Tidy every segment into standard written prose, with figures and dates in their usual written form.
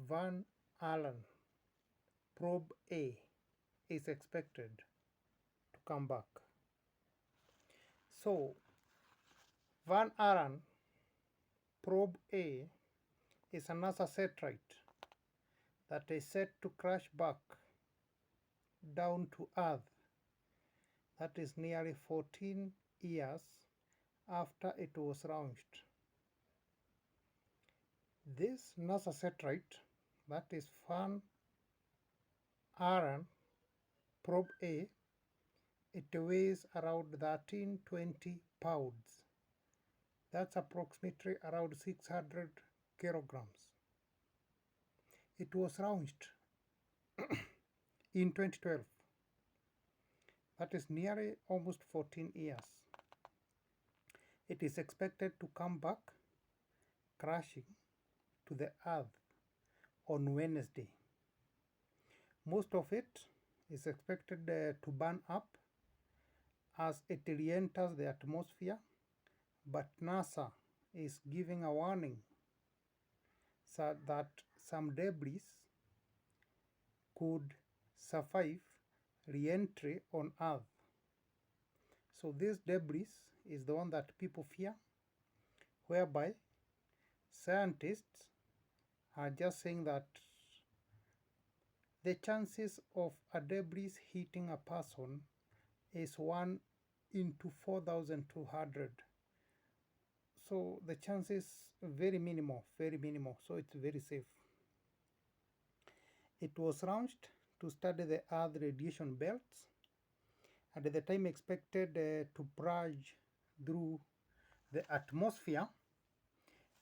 Van Allen Probe A is expected to come back. So, Van Allen Probe A is a NASA satellite that is set to crash back down to Earth. That is nearly 14 years after it was launched. This NASA satellite, that is Van Allen Probe A, it weighs around 1320 pounds. That's approximately around 600 kilograms. It was launched in 2012. That is nearly almost 14 years. It is expected to come back crashing to the Earth on Wednesday. Most of it is expected to burn up as it re-enters the atmosphere, but NASA is giving a warning so that some debris could survive re-entry on Earth. So this debris is the one that people fear, whereby scientists are just saying that the chances of a debris hitting a person is 1 into 4,200. So the chances very minimal, so it's very safe. It was launched to study the Earth radiation belts, and at the time expected to plunge through the atmosphere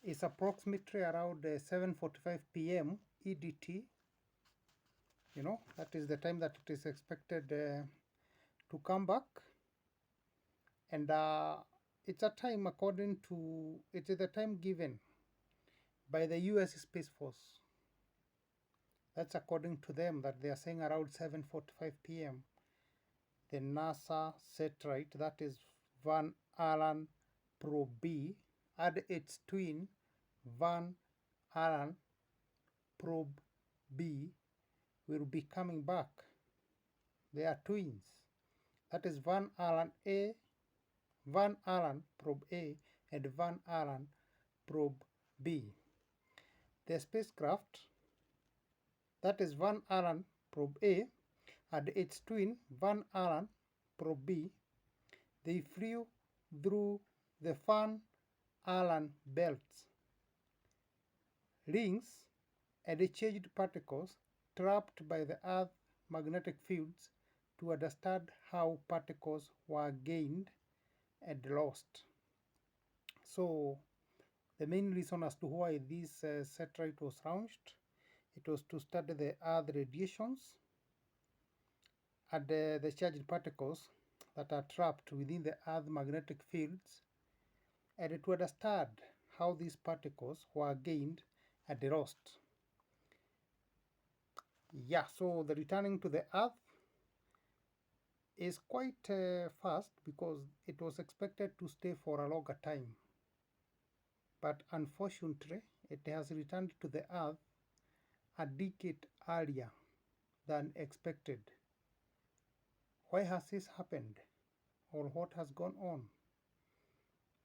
is approximately around 7:45 p.m. EDT. That is the time that it is expected to come back, and it's a time it is the time given by the US Space Force. That's according to them, that they are saying around 7:45 p.m. The NASA satellite, that is Van Allen Probe B, and its twin Van Allen Probe B, will be coming back. They are twins. That is Van Allen Probe A and Van Allen Probe B. The spacecraft, that is Van Allen Probe A and its twin Van Allen Probe B, they flew through the Van Allen belts, rings, and charged particles trapped by the Earth's magnetic fields to understand how particles were gained and lost. So the main reason as to why this satellite was launched, it was to study the Earth radiations and the charged particles that are trapped within the Earth magnetic fields, and to understand how these particles were gained and lost. Yeah, so the returning to the Earth is quite fast because it was expected to stay for a longer time. But unfortunately, it has returned to the Earth a decade earlier than expected. Why has this happened? Or what has gone on?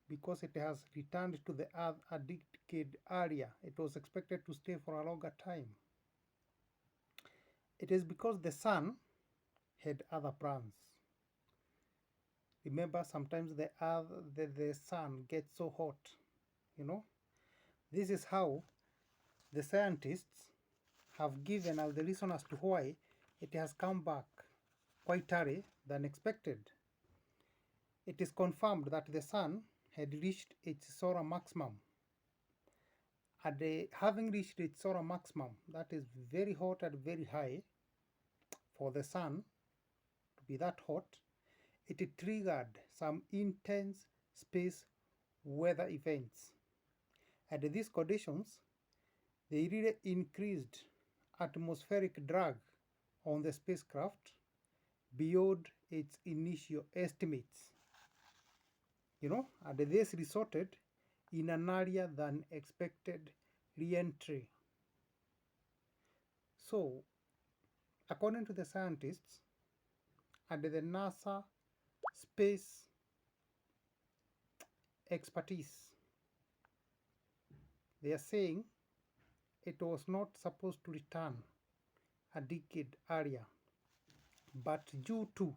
Because it has returned to the Earth a decade earlier, it was expected to stay for a longer time. It is because the Sun had other plans. Remember, sometimes the Sun gets so hot, This is how the scientists have given us the reason as to why it has come back quite early than expected. It is confirmed that the Sun had reached its solar maximum. And having reached its solar maximum, that is very hot and very high for the Sun to be that hot, it triggered some intense space weather events. And these conditions, they really increased atmospheric drag on the spacecraft beyond its initial estimates. And this resulted in an earlier than expected reentry. So, according to the scientists and the NASA space expertise, they are saying it was not supposed to return a decade earlier, but due to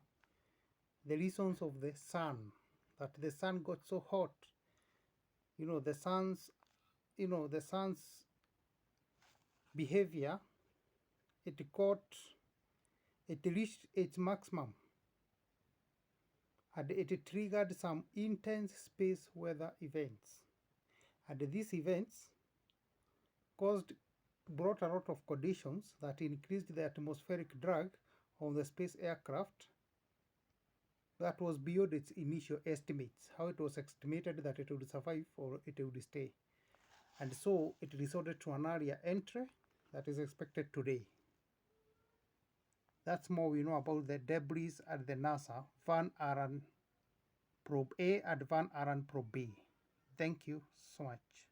the reasons of the sun, that the sun got so hot, the sun's behavior, it got it reached its maximum, and it triggered some intense space weather events, and these events brought a lot of conditions that increased the atmospheric drag on the space aircraft that was beyond its initial estimates, how it was estimated that it would survive or it would stay. And so it resorted to an area entry that is expected today. That's more we know about the debris at the NASA Van Allen Probe A and Van Allen Probe B. Thank you so much.